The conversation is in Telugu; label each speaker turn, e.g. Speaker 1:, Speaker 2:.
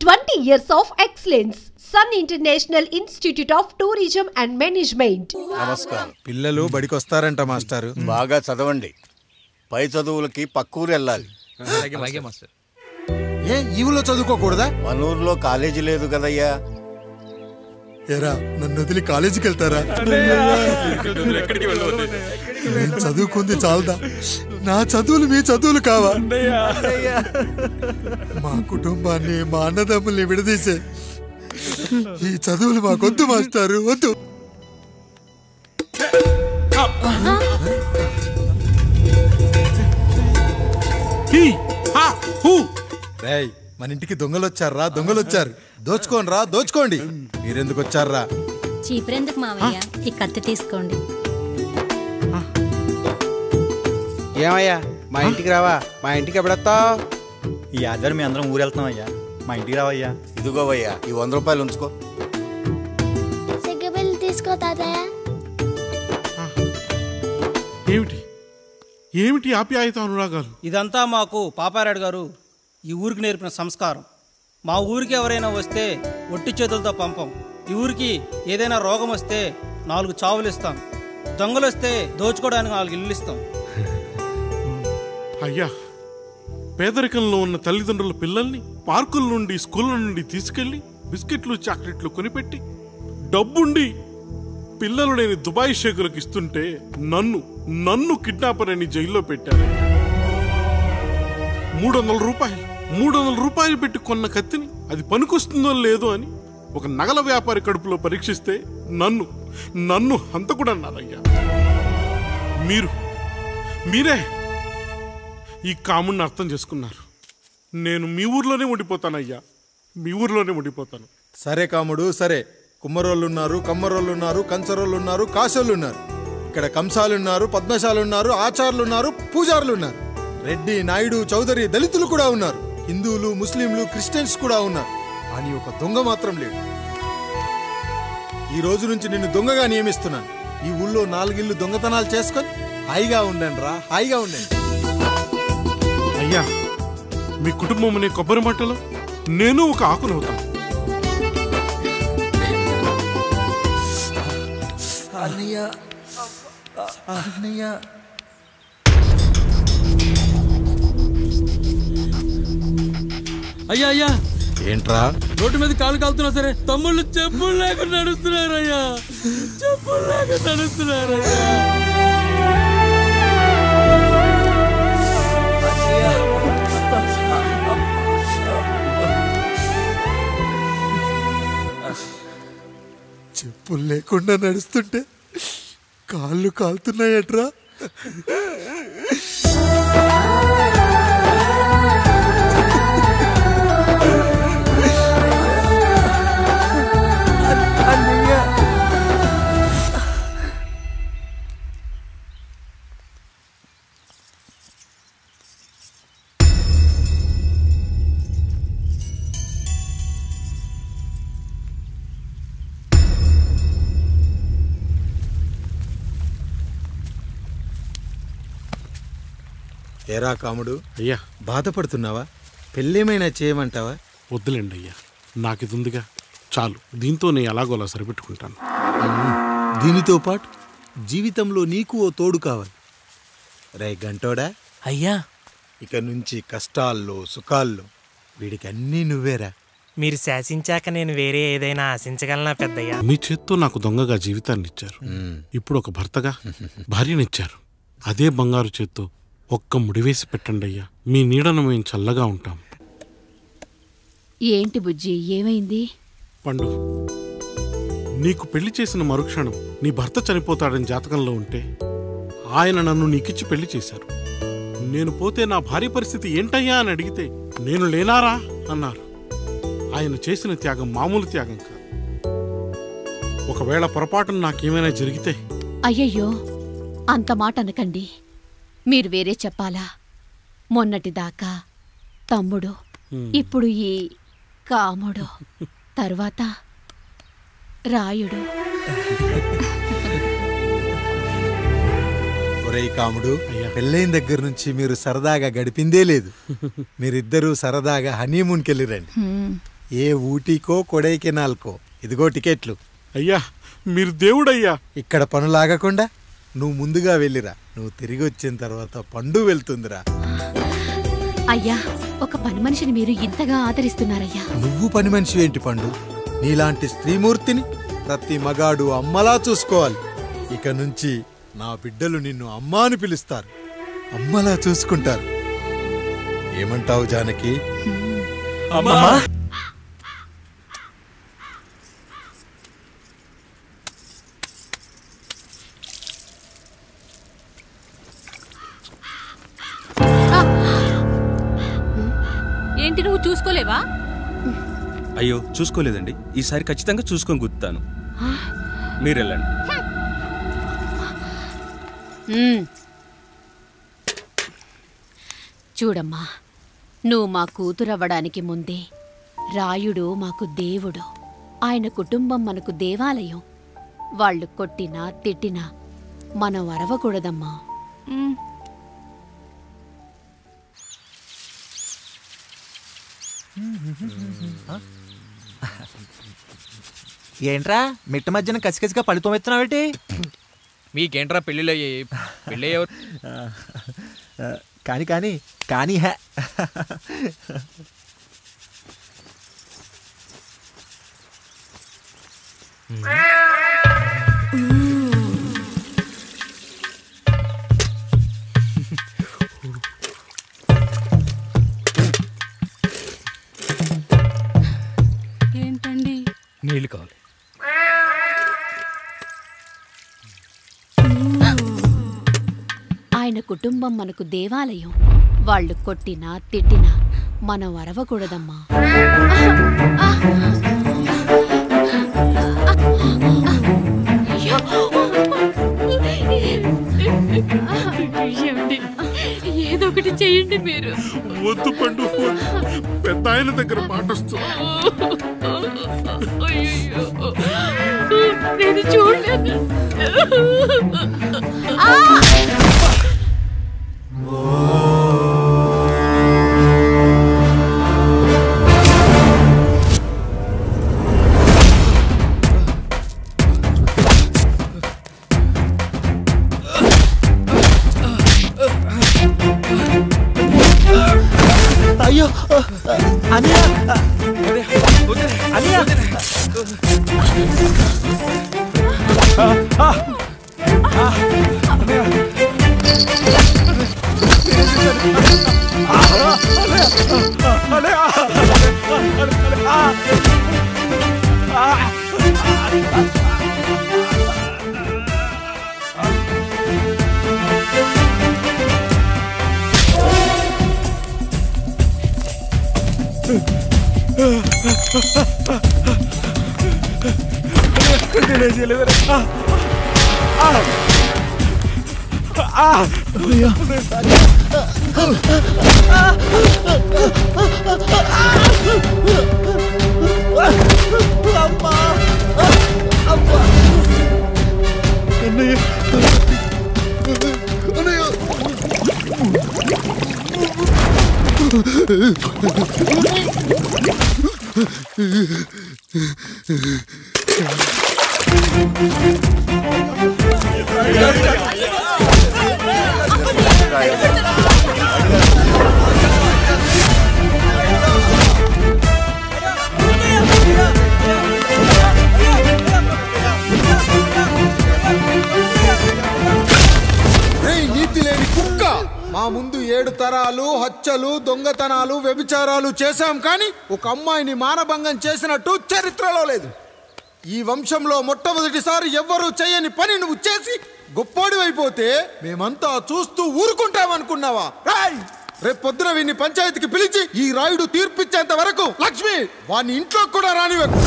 Speaker 1: 20 years of excellence. Sun International Institute of Tourism and Management.
Speaker 2: నమస్కారం.
Speaker 3: పిల్లలు బడికి వస్తారంట మాస్టారు.
Speaker 2: బాగా చదవండి. పై చదువులకి పక్కూరు వెళ్ళాలి.
Speaker 3: ఏ ఈ ఊళ్ళో చదువుకోకూడదా?
Speaker 2: మన ఊర్లో కాలేజీ లేదు కదయ్యా.
Speaker 3: ఏరా నన్ను వదిలి కాలేజీకి వెళ్తారా? నేను చదువుకుంది చాలదా? నా చదువులు మీ చదువులు కావా? మా కుటుంబాన్ని మా అన్నదమ్ముల్ని విడదీసే ఈ చదువులు మాకొద్దు మాస్టారు, వద్దు. రేయ్ మన ఇంటికి దొంగలు వచ్చారా? దొంగలు వచ్చారు. దోచుకోండి రా, దోచుకోండి. మీరెందుకు వచ్చారా?
Speaker 4: చీపురెందుకు మావయ్య, ఈ కత్తి తీసుకోండి.
Speaker 5: ఏమయ్యా మా ఇంటికి రావా? మా ఇంటికి ఎప్పుడొస్తావు?
Speaker 6: ఈ ఆదివారం మీ అందరం ఊరు వెళ్తున్నాం అయ్యా, మా ఇంటికి రావయ్యా.
Speaker 2: ఇదిగోవయ్యా ఈ 100 రూపాయలు ఉంచుకో.
Speaker 7: సిగ్గబిల్లి తీసుకో తాతయ్య.
Speaker 8: ఏమిటి ఏమిటి ఆప్యాయత అనురాగాలు?
Speaker 5: ఇదంతా మాకు పాపారాయుడు గారు ఈ ఊరికి నేర్పిన సంస్కారం. మా ఊరికి ఎవరైనా వస్తే ఒట్టి చేతులతో పంపం. ఈ ఊరికి ఏదైనా రోగం వస్తే 4 చావులు ఇస్తాం. దొంగలు వస్తే దోచుకోవడానికి 4 ఇల్లు ఇస్తాం.
Speaker 8: అయ్యా, పేదరికంలో ఉన్న తల్లిదండ్రుల పిల్లల్ని పార్కుల నుండి స్కూళ్ళ నుండి తీసుకెళ్లి బిస్కెట్లు చాక్లెట్లు కొనిపెట్టి డబ్బుండి పిల్లలు లేని దుబాయ్ షేకులకు ఇస్తుంటే నన్ను కిడ్నాపర్ అని జైల్లో పెట్టారు. 300 రూపాయలు పెట్టి కొన్న కత్తిని అది పనికొస్తుందో లేదో అని ఒక నగల వ్యాపారి కడుపులో పరీక్షిస్తే నన్ను హంతకుడన్నారయ్యా. మీరే ఈ కాముడిని అర్థం చేసుకున్నారు. నేను మీ ఊర్లోనే ఉండిపోతానయ్యా, మీ ఊర్లోనే ఉండిపోతాను.
Speaker 3: సరే కాముడు సరే. కుమ్మరోళ్ళున్నారు, కమ్మరోళ్ళున్నారు, కంచరోళ్ళున్నారు, కాశోళ్ళున్నారు. ఇక్కడ కంసాలున్నారు, పద్మశాలున్నారు, ఆచార్యులున్నారు, పూజారులున్నారు. రెడ్డి, నాయుడు, చౌదరి, దళితులు కూడా ఉన్నారు. హిందువులు, ముస్లింలు, క్రిస్టియన్స్ కూడా ఉన్నారు. అని ఒక దొంగ మాత్రం లేడు. ఈ రోజు నుంచి నిన్ను దొంగగా నియమిస్తున్నాను. ఈ ఊళ్ళో 4 ఇళ్ళు దొంగతనాలు చేసుకొని హాయిగా ఉండండి రా, హాయిగా ఉండండి.
Speaker 8: అయ్యా, మీ కుటుంబం అనే కొబ్బరి మట్టలో నేను ఒక ఆకునవుతాను.
Speaker 5: అయ్యా అయ్యా,
Speaker 3: ఏంట్రా
Speaker 5: రోడ్డు మీద కాలు కాలుతున్నా సరే తమ్ముళ్ళు చెప్పులు లేకుండా నడుస్తున్నారయ్యా, చెప్పులు లేకుండా నడుస్తున్నారయ్యా.
Speaker 3: చెప్పులు లేకుండా నడుస్తుంటే కాళ్ళు కాలుతున్నాయట్రా. ఏరా కాముడు,
Speaker 8: అయ్యా
Speaker 3: బాధపడుతున్నావా? పెళ్ళేమైనా చేయమంటావా?
Speaker 8: వద్దులేండి అయ్యా, నాకు ఇది ఉందిగా చాలు. దీంతో నేను ఎలాగోలా సరిపెట్టుకుంటాను.
Speaker 3: దీనితో పాటు జీవితంలో నీకు ఓ తోడు కావాలి. రే గంటోడా
Speaker 9: అయ్యా,
Speaker 3: ఇక నుంచి కష్టాల్లో సుఖాల్లో వీడికి అన్నీ నువ్వేరా.
Speaker 9: మీరు శాసించాక నేను వేరే ఏదైనా ఆశించగలనా పెద్దయ్యా?
Speaker 8: మీ చేత్తో నాకు దొంగగా జీవితాన్ని ఇచ్చారు. ఇప్పుడు ఒక భర్తగా భార్యనిచ్చారు. అదే బంగారు చేత్తో ఒక్క ముడివేసి పెట్టండి అయ్యా. మీ నీడను మేము చల్లగా ఉంటాం.
Speaker 4: ఏంటి బుజ్జి, ఏమైంది?
Speaker 8: పండు, నీకు పెళ్లి చేసిన మరుక్షణం నీ భర్త చనిపోతాడని జాతకంలో ఉంటే ఆయన నన్ను నీకిచ్చి పెళ్లి చేశారు. నేను పోతే నా భార్య పరిస్థితి ఏంటయ్యా అని అడిగితే నేను లేనారా అన్నారు. ఆయన చేసిన త్యాగం మామూలు త్యాగం కాదు. ఒకవేళ పొరపాటున నాకేమైనా జరిగితే?
Speaker 4: అయ్యయ్యో, అంత మాట అనకండి. మీరు వేరే చెప్పాలా? మొన్నటిదాకా తమ్ముడు, ఇప్పుడు ఈ కాముడు, తర్వాత రాయుడు.
Speaker 3: ఒరేయ్ కాముడు, పెళ్ళైన దగ్గర నుంచి మీరు సరదాగా గడిపిందే లేదు. మీరిద్దరూ సరదాగా హనీమూన్కి వెళ్ళిరండి. ఏ ఊటీకో కొడైకెనాల్కో. ఇదిగో టికెట్లు.
Speaker 8: అయ్యా మీరు దేవుడయ్యా.
Speaker 3: ఇక్కడ పనులాగకుండా నువ్వు ముందుగా వెళ్ళిరా. నువ్వు తిరిగి వచ్చిన తర్వాత పండు వెళ్తుందిరా.
Speaker 4: అయ్యా, ఒక పని మనిషిని మీరు ఇంతగా ఆదరిస్తున్నారయ్యా.
Speaker 3: నువ్వు పని మనిషి ఏంటి పండు? నీలాంటి స్త్రీమూర్తిని ప్రతి మగాడు అమ్మలా చూసుకోవాలి. ఇక నుంచి నా బిడ్డలు నిన్ను అమ్మా అని పిలుస్తారు, అమ్మలా చూసుకుంటారు. ఏమంటావు జానకి?
Speaker 7: అమ్మా.
Speaker 4: ఏంటి, నువ్వు చూసుకోలేవా?
Speaker 7: అయ్యో చూసుకోలేదండి. ఈసారి ఖచ్చితంగా చూసుకొని గుర్తాను. మీరు వెళ్ళండి.
Speaker 4: చూడమ్మా, నువ్వు మా కూతురవ్వడానికి ముందే రాయుడు మాకు దేవుడు. ఆయన కుటుంబం మనకు దేవాలయం. వాళ్ళు కొట్టినా తిట్టినా మనం అరవకూడదమ్మా.
Speaker 10: ఏంట్రా మిట్ట మధ్యన కసికసిగా పడితోమెత్తున్నావేటి?
Speaker 11: మీకేంట్రా పెళ్ళిళ్ళయ్యే? పెళ్ళయ్యే
Speaker 10: కానీ కానీ కానీ హే
Speaker 4: ఏంటండి?
Speaker 11: నీళ్ళు కావాలి.
Speaker 4: ఆయన కుటుంబం మనకు దేవాలయం. వాళ్ళు కొట్టినా తిట్టినా మనం అరవకూడదమ్మా. ఏదో ఒకటి చెయ్యండి మీరు.
Speaker 8: వద్దు పండు, పెద్ద ఆయన దగ్గర మాటొస్తుంది.
Speaker 4: నేను చూడలేదు.
Speaker 10: అయ్యో అనియా అనియా
Speaker 3: నీతి లేని కుక్క, మా ముందు 7 తరాలు హత్యలు, దొంగతనాలు, వ్యభిచారాలు చేశాం, కానీ ఒక అమ్మాయిని మానభంగం చేసినట్టు చరిత్రలో లేదు. ఈ వంశంలో మొట్టమొదటిసారి ఎవ్వరూ చేయని పని నువ్వు చేసి గొప్పోడివైపోతే మేమంతా చూస్తూ ఊరుకుంటామనుకున్నావా? రేపు పొద్దున వీడిని పంచాయతీకి పిలిచి ఈ రాయుడు తీర్పిచ్చేంత వరకు లక్ష్మి వాడిని ఇంట్లో కూడా రానివ్వకు.